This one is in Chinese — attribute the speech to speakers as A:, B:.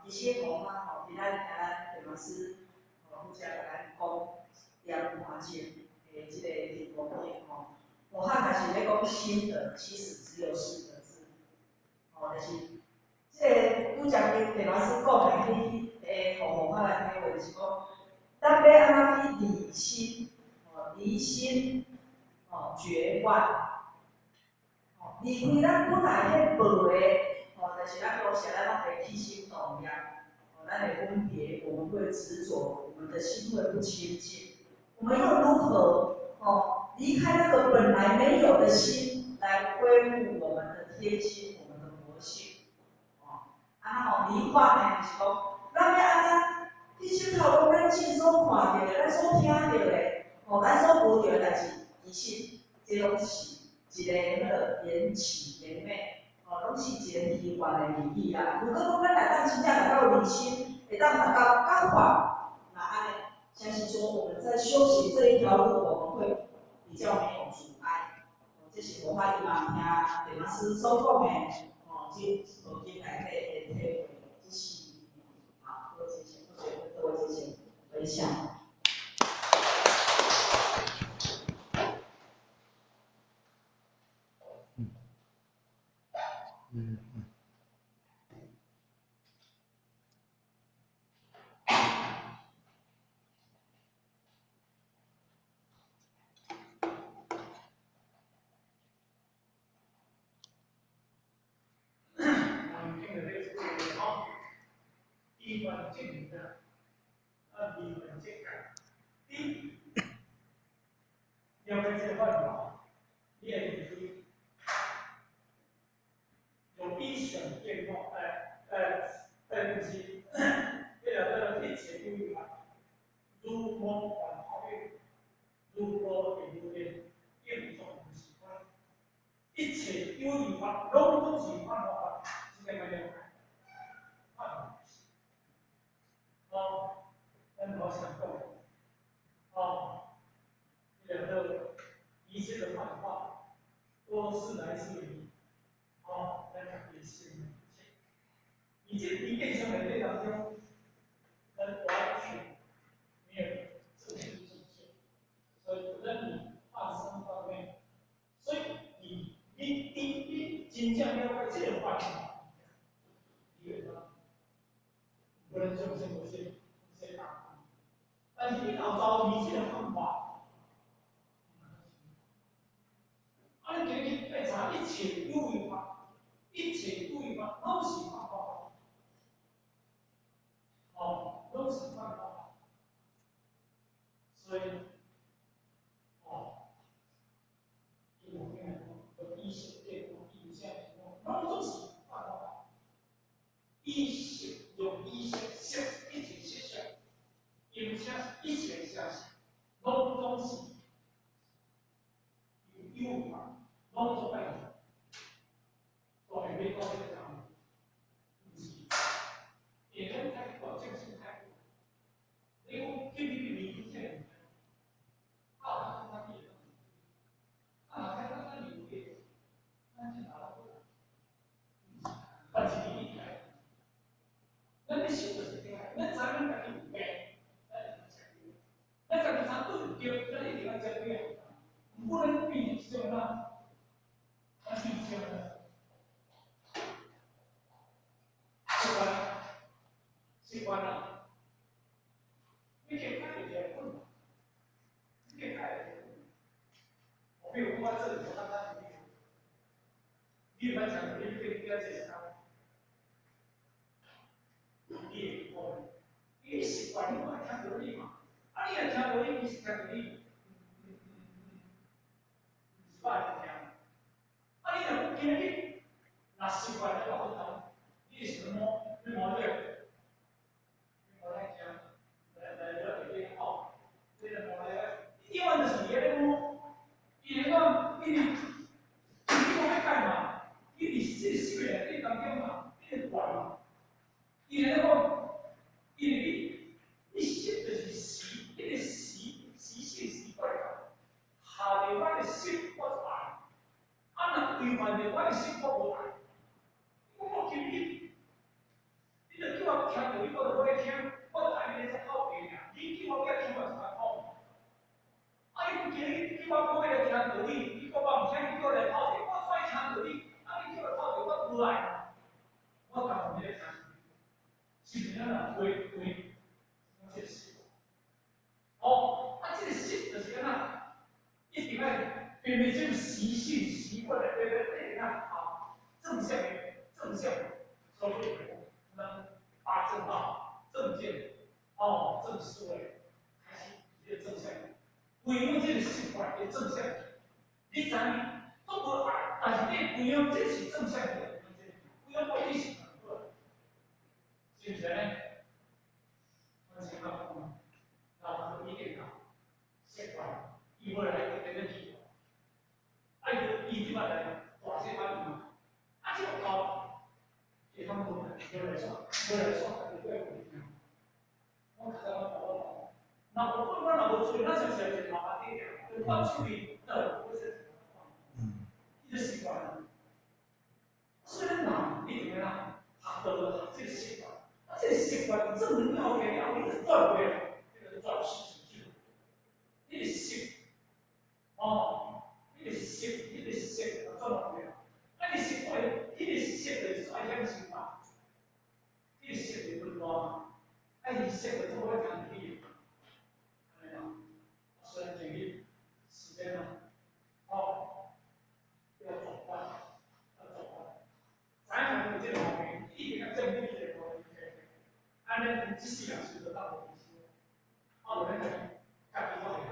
A: 其实我们今仔日咱陈老师副家甲咱讲点环境的这个题目里我汉开始在讲心得，其实只有4个字，就是这个拄则陈老师讲的互我来体会就是讲，咱要安怎去理心，离心，绝外。离开咱本来迄无的，就是咱有时咱拢会起心动念，咱会分别，我们会执着，我们的心会不清净。我们要如何离开那个本来没有的心，来恢复我们的天心，我们的佛性？离法呢，就是讲，咱要安怎去思考讲咱亲所看到的，咱所听到的，咱所无到的代志，其实这拢是。一个缘起缘灭，拢是一个虚幻的利益啦。如果讲咱来当真正来到理心，会当达到觉法，那安尼，相信说我们在修行这一条路，我们会比较没有阻碍。这是我发伊嘛听陈老师所讲的，这我今来体会，这是好，我进行，我觉得我进行分享。
B: 一本正经的，理本正感。第一，要跟这个办法，你也必须有医学变化，登记，为了一切有益法，如梦幻泡影，如波如电，应种习惯，一切有益法，拢都是幻化法，这个没有。跟我想过，一切的幻化都是来自于那个理性。以及一变成人类当中，完全没有正确的正确，所以不论你放生方面，所以你真正了解这个幻化，你不能说是某些答案。但是你老早理解的方法，你今日要查一切有为法，一切有为法拢是方法，拢是方法。所以，以我们来讲，有意识变化、印象变化，拢都是方法。意识有意识想，一起去想，影响一起相信，拢都是有为法。拢做拜佛，都还没到这个程度，也能开口正式开口。因为理解，他理解，他理解，那就拿不来，但是你理解，咱的心就是这样，咱咱们家己有病，咱就讲对，咱家己啥都有对，咱一定要讲对，不能比这种那。习惯了，你可以看一点困难，你可以看一点困难。我比如说这里，我看他里面，你们讲的，你要解释他，你习惯你嘛讲道理嘛，你也讲道理，你是讲道理，是吧？这样，你若不今日，那习惯了老头，你是什么？你毛对？因为就是伊咧讲，伊咧讲，你讲要干嘛？你这修炼你当中嘛，你咧管嘛？伊咧讲，你心就是习，你个习性是怪个，下面我的心我爱，若违反着我的心我无爱，我今日，你就叫我听。我讲你个听，是怎样啦？为这个习惯。哦，啊，这个习就是安怎？一定要变变这种习性、习惯来对啊，好，正向说出来，能把正道、正见、正思维开始这个正向，培养这个习惯的正向。你知影，做无爱，但是你培养这是正向的，培养到你是很好，是不是呢？我先讲讲，那可以点讲习惯，伊未来会变得习惯。伊即摆来大些反应嘛，即个高，其他部分没来算，没来算，就怪不一样。我看到我，那我若无做，那就是一个麻烦点，我处理我是，伊个习惯。虽然难，你怎么样学到了这个习惯，这个习惯正能量给了，你是赚不了，这个是赚事情去，你得习，你得习，你得习，赚不了。那你习惯，你得习的是爱相信嘛，你习的不多，那你习的做我讲你，看到没有？虽然建议时间呢，要转换，要转换。咱可能这个毛病，一定要正面的说，按照你仔细讲是得到的一些，人家干比较好。